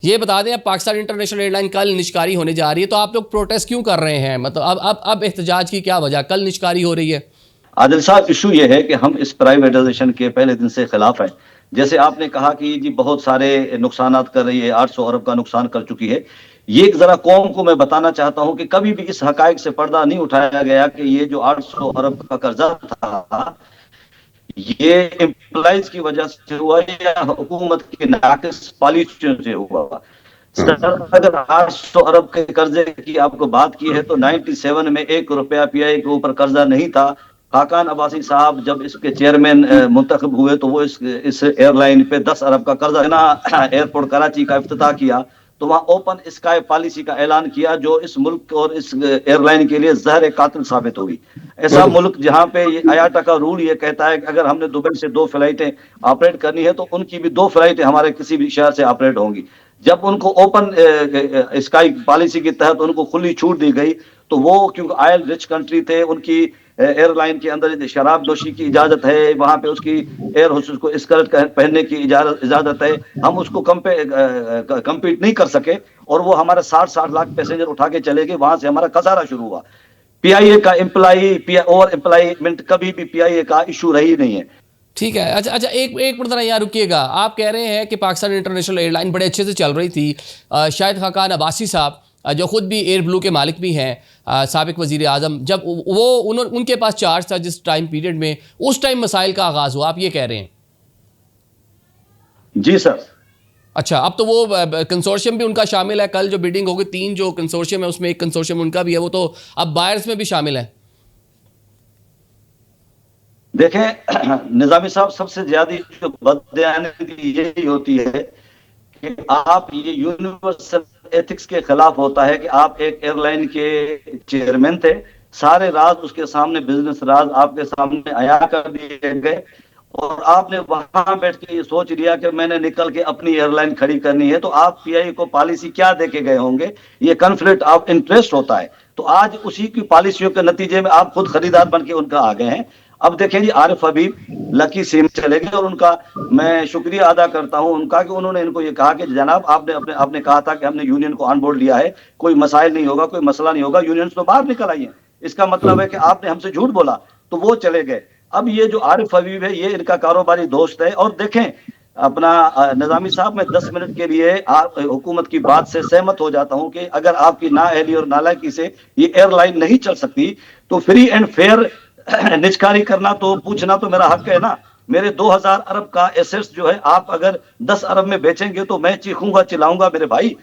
یہ بتا دیں اب پاکستان انٹرنیشنل ایئر لائن کل نشکاری ہونے جا رہی ہے، تو آپ لوگ پروٹیسٹ کیوں کر رہے ہیں؟ مطلب اب احتجاج کی کیا وجہ؟ کل نشکاری ہو رہی ہے۔ عادل صاحب، ایشو یہ ہے کہ ہم اس پرائیویٹائزیشن کے پہلے دن سے خلاف ہیں۔ جیسے آپ نے کہا کہ جی بہت سارے نقصانات کر رہی ہے، 800 ارب کا نقصان کر چکی ہے۔ یہ ذرا قوم کو میں بتانا چاہتا ہوں کہ کبھی بھی اس حقائق سے پردہ نہیں اٹھایا گیا کہ یہ جو 800 ارب کا قرضہ تھا یہ امپلائز کی وجہ سے ہوا یا حکومت کی ناقص پالیسیوں سے ہوا۔ سر، اگر 800 ارب کے قرضے کی آپ کو بات کی ہے تو 97 میں 1 روپیہ پی آئی کے اوپر قرضہ نہیں تھا۔ خاقان عباسی صاحب جب اس کے چیئرمین منتخب ہوئے تو وہ اس ایئر لائن پہ 10 ارب کا قرضہ ایئرپورٹ کراچی کا افتتاح کیا تو وہاں اوپن اسکائی پالیسی کا اعلان کیا، جو اس ملک اور اس ایئر لائن کے لیے زہر قاتل ثابت ہوگی۔ ایسا ملک جہاں پہ آیاٹا کا رول یہ کہتا ہے کہ اگر ہم نے دبئی سے 2 فلائٹیں آپریٹ کرنی ہے تو ان کی بھی 2 فلائٹیں ہمارے کسی بھی شہر سے آپریٹ ہوں گی۔ جب ان کو اوپن اسکائی پالیسی کے تحت ان کو کھلی چھوٹ دی گئی تو وہ کیونکہ آئل رچ کنٹری تھے، ان کی ایئر لائن کے اندر شراب نوشی کی اجازت ہے، وہاں پہ اس کی ایئر ہوسٹس کو اسکرٹ پہننے کی اجازت ہے، ہم اس کو کمپیٹ نہیں کر سکے اور وہ ہمارے 60 لاکھ پیسنجر اٹھا کے چلے گئے۔ وہاں سے ہمارا خسارہ شروع ہوا۔ پی آئی اے کا اوور امپلائمنٹ کبھی بھی پی آئی اے کا ایشو رہی نہیں ہے۔ ٹھیک ہے، اچھا ایک منٹ ذرا یہاں رکیے گا۔ آپ کہہ رہے ہیں کہ پاکستان انٹرنیشنل ایئر لائن بڑے اچھے سے چل رہی تھی، شاہد خاقان عباسی صاحب جو خود بھی ایئر بلو کے مالک بھی ہیں، سابق وزیر اعظم، جب ان کے پاس چارج تھا جس ٹائم پیریڈ میں، اس ٹائم مسائل کا آغاز ہوا، آپ یہ کہہ رہے ہیں؟ جی سر۔ اچھا، اب تو وہ کنسورشیم بھی ان کا شامل ہے، کل جو بیڈنگ ہوگی 3 جو کنسورشیم ہے اس میں ایک کنسورشیم ان کا بھی ہے، وہ تو اب بائرز میں بھی شامل ہے۔ دیکھیں نظامی صاحب، سب سے زیادہ جو بددیانتی یہی ہوتی ہے کہ آپ یہ یونیورسل ایتھکس کے خلاف ہوتا ہے کہ آپ ایک ایئر لائن کے چیئرمین تھے، سارے راز اس کے سامنے، بزنس راز آپ کے سامنے عیاں کر دیے گئے اور آپ نے وہاں بیٹھ کے یہ سوچ لیا کہ میں نے نکل کے اپنی ایئر لائن کھڑی کرنی ہے، تو آپ پی آئی کو پالیسی کیا دے کے گئے ہوں گے؟ یہ کنفلکٹ آف انٹرسٹ ہوتا ہے۔ تو آج اسی کی پالیسیوں کے نتیجے میں آپ خود خریدار بن کے ان کا آ گئے ہیں۔ اب دیکھیں جی، عارف حبیب لکی سیم چلے گئے اور ان کا میں شکریہ ادا کرتا ہوں ان کا کہ انہوں نے ان کو یہ کہا کہ جناب آپ نے کہا تھا کہ ہم نے یونین کو آن بورڈ لیا ہے، کوئی مسائل نہیں ہوگا، کوئی مسئلہ نہیں ہوگا، یونینز تو باہر نکل آئی ہیں، اس کا مطلب ہے کہ آپ نے ہم سے جھوٹ بولا، تو وہ چلے گئے۔ اب یہ جو عارف حبیب ہے یہ ان کا کاروباری دوست ہے۔ اور دیکھیں اپنا نظامی صاحب، میں 10 منٹ کے لیے حکومت کی بات سے سہمت ہو جاتا ہوں کہ اگر آپ کی نااہلی اور نالائکی سے یہ ایئر لائن نہیں چل سکتی تو فری اینڈ فیئر نجکاری کرنا تو پوچھنا تو میرا حق ہے نا۔ میرے 2000 ارب کا ایسیٹس جو ہے آپ اگر 10 ارب میں بیچیں گے تو میں چیخوں گا چلاؤں گا میرے بھائی۔